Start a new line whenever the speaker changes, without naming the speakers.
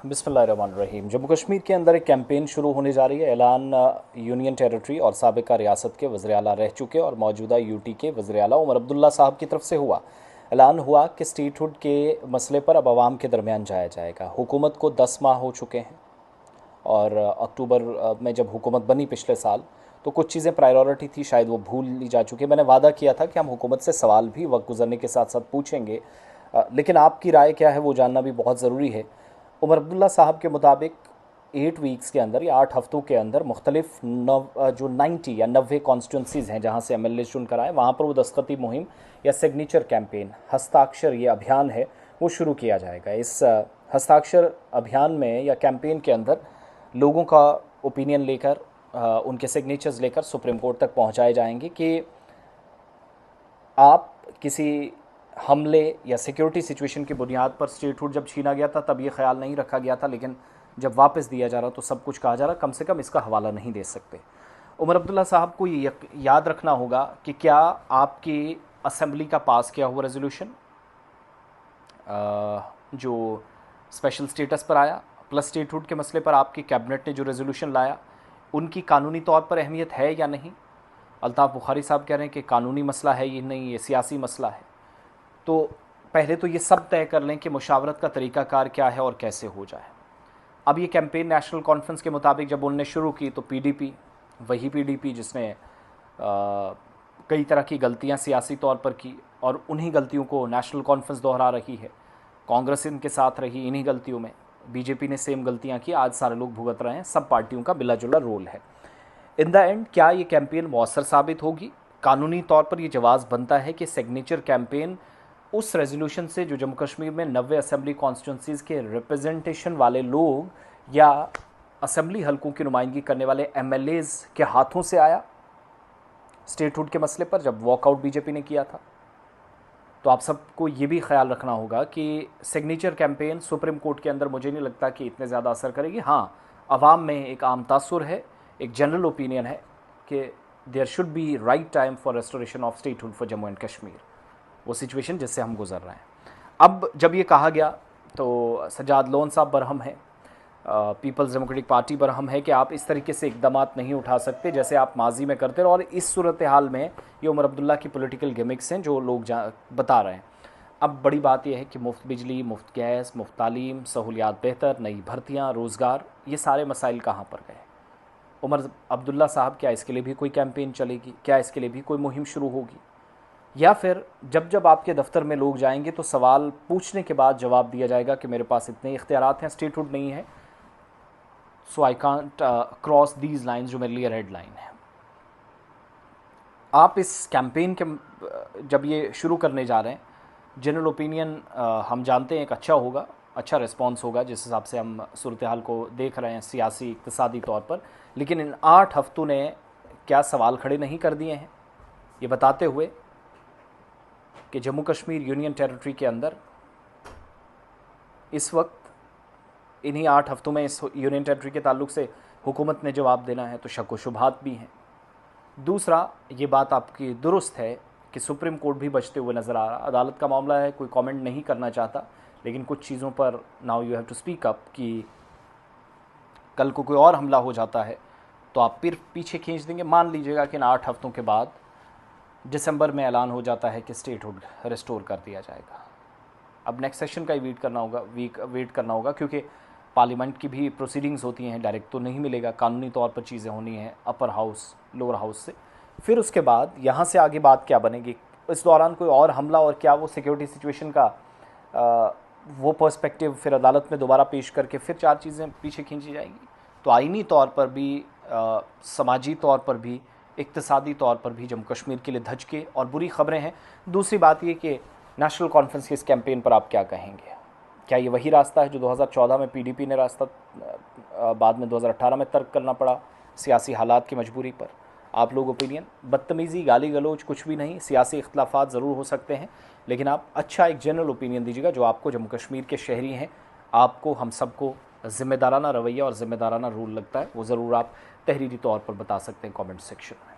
बिस्मिल्लाहिर्रहमानिर्रहीम। जम्मू कश्मीर के अंदर एक कैंपेन शुरू होने जा रही है। ऐलान यूनियन टेरिटरी और साबिका रियासत के वज़ीर आला रह चुके और मौजूदा यूटी के वज़ीर आला उमर अब्दुल्ला साहब की तरफ से हुआ। ऐलान हुआ कि स्टेटहुड के मसले पर अब आवाम के दरमियान जाया जाएगा। हुकूमत को 10 माह हो चुके हैं और अक्टूबर में जब हुकूमत बनी पिछले साल तो कुछ चीज़ें प्रायोरिटी थी, शायद वो भूल ली जा चुकी है। मैंने वादा किया था कि हम हुकूमत से सवाल भी वक्त गुजरने के साथ साथ पूछेंगे, लेकिन आपकी राय क्या है वो जानना भी बहुत ज़रूरी है। उमर अब्दुल्ला साहब के मुताबिक 8 वीक्स के अंदर या 8 हफ्तों के अंदर मुख्तलिफ जो 90 या 90 कॉन्स्टिट्यूंसीज़ हैं जहाँ से MLA चुनकर आए, वहाँ पर वो दस्तखती मुहिम या सिग्नेचर कैंपेन, हस्ताक्षर ये अभियान है वो शुरू किया जाएगा। इस हस्ताक्षर अभियान में या कैंपेन के अंदर लोगों का ओपिनियन लेकर, उनके सिग्नेचर्स लेकर सुप्रीम कोर्ट तक पहुँचाए जाएंगे कि आप किसी हमले या सिक्योरिटी सिचुएशन की बुनियाद पर स्टेटहुड जब छीना गया था तब ये ख्याल नहीं रखा गया था, लेकिन जब वापस दिया जा रहा तो सब कुछ कहा जा रहा, कम से कम इसका हवाला नहीं दे सकते। उमर अब्दुल्ला साहब को ये याद रखना होगा कि क्या आपकी असेंबली का पास किया हुआ रेजोल्यूशन जो स्पेशल स्टेटस पर आया प्लस स्टेटहुड के मसले पर आपकी कैबिनेट ने जो रेजोल्यूशन लाया, उनकी कानूनी तौर पर अहमियत है या नहीं। अल्ताफ़ बुखारी साहब कह रहे हैं कि कानूनी मसला है, ये नहीं, ये सियासी मसला है। तो पहले तो ये सब तय कर लें कि मुशावरत का तरीक़ाकार क्या है और कैसे हो जाए। अब ये कैंपेन नेशनल कॉन्फ्रेंस के मुताबिक जब उनने शुरू की तो PDP, वही PDP जिसने कई तरह की गलतियां सियासी तौर पर की और उन्हीं गलतियों को नेशनल कॉन्फ्रेंस दोहरा रही है। कांग्रेस इनके साथ रही इन्हीं गलतियों में, BJP ने सेम गलतियां की, आज सारे लोग भुगत रहे हैं। सब पार्टियों का मिला जुला रोल है। इन द एंड क्या ये कैंपेन मौसर साबित होगी? कानूनी तौर पर यह जवाज़ बनता है कि सिग्नेचर कैंपेन उस रेजोल्यूशन से जो जम्मू कश्मीर में 90 असेंबली कॉन्स्टिट्यूंसीज़ के रिप्रेजेंटेशन वाले लोग या असेंबली हलकों की नुमाइंदगी करने वाले MLAs के हाथों से आया स्टेटहुड के मसले पर जब वॉकआउट BJP ने किया था। तो आप सबको ये भी ख्याल रखना होगा कि सिग्नेचर कैंपेन सुप्रीम कोर्ट के अंदर मुझे नहीं लगता कि इतने ज़्यादा असर करेगी। हाँ, अवाम में एक आम तासुर है, एक जनरल ओपिनियन है कि there should be right time for restoration of statehood for Jammu and Kashmir, वो सिचुएशन जिससे हम गुजर रहे हैं। अब जब ये कहा गया तो सजाद लोन साहब बरहम है, पीपल्स डेमोक्रेटिक पार्टी बरहम है कि आप इस तरीके से इकदामात नहीं उठा सकते जैसे आप माजी में करते रहे, और इस सूरत हाल में ये उमर अब्दुल्ला की पॉलिटिकल गिमिक्स हैं जो लोग बता रहे हैं। अब बड़ी बात यह है कि मुफ्त बिजली, मुफ्त गैस, मुफ्त तालीम, सहूलियात बेहतर, नई भर्तियाँ, रोज़गार, ये सारे मसाइल कहाँ पर गए? उमर अब्दुल्ला साहब, क्या इसके लिए भी कोई कैंपेन चलेगी? क्या इसके लिए भी कोई मुहिम शुरू होगी? या फिर जब जब आपके दफ्तर में लोग जाएंगे तो सवाल पूछने के बाद जवाब दिया जाएगा कि मेरे पास इतने इख्तियारात हैं, स्टेटहुड नहीं है, so I can't cross these lines, जो मेरे लिए रेड लाइन है। आप इस कैंपेन के जब ये शुरू करने जा रहे हैं, जनरल ओपिनियन हम जानते हैं एक अच्छा होगा, अच्छा रिस्पॉन्स होगा जिस हिसाब से हम सूरत हाल को देख रहे हैं सियासी इक़्तिसादी तौर पर। लेकिन इन 8 हफ्तों ने क्या सवाल खड़े नहीं कर दिए हैं, ये बताते हुए कि जम्मू कश्मीर यूनियन टेरिटरी के अंदर इस वक्त इन्हीं 8 हफ्तों में इस यूनियन टेरिटरी के ताल्लुक से हुकूमत ने जवाब देना है, तो शक व शुबहात भी हैं। दूसरा, ये बात आपकी दुरुस्त है कि सुप्रीम कोर्ट भी बचते हुए नज़र आ रहा। अदालत का मामला है, कोई कमेंट नहीं करना चाहता, लेकिन कुछ चीज़ों पर now you have to speak up कि कल को कोई और हमला हो जाता है तो आप फिर पीछे खींच देंगे। मान लीजिएगा कि इन 8 हफ्तों के बाद दिसंबर में ऐलान हो जाता है कि स्टेटहुड रिस्टोर कर दिया जाएगा। अब नेक्स्ट सेशन का ही वेट करना होगा क्योंकि पार्लियामेंट की भी प्रोसीडिंग्स होती हैं, डायरेक्ट तो नहीं मिलेगा, कानूनी तौर पर चीज़ें होनी हैं अपर हाउस लोअर हाउस से। फिर उसके बाद यहाँ से आगे बात क्या बनेगी, इस दौरान कोई और हमला और क्या वो सिक्योरिटी सिचुएशन का वो पर्सपेक्टिव फिर अदालत में दोबारा पेश करके फिर 4 चीज़ें पीछे खींची जाएंगी। तो आइनी तौर पर भी, समाजी तौर पर भी, इक़्तिसादी तौर पर भी जम्मू कश्मीर के लिए धचके और बुरी खबरें हैं। दूसरी बात ये कि नेशनल कॉन्फ्रेंस के इस कैंपेन पर आप क्या कहेंगे? क्या ये वही रास्ता है जो 2014 में PDP ने रास्ता बाद में 2018 में तर्क करना पड़ा सियासी हालात की मजबूरी पर? आप लोग ओपिनियन, बदतमीज़ी, गाली गलौज कुछ भी नहीं, सियासी इख्तलाफात ज़रूर हो सकते हैं, लेकिन आप अच्छा एक जनरल ओपिनियन दीजिएगा जो आपको जम्मू कश्मीर के शहरी हैं, आपको, हम सबको ज़िम्मेदाराना रवैया और ज़िम्मेदाराना रूल लगता है, वो ज़रूर आप तहरीरी तौर पर बता सकते हैं कमेंट सेक्शन में।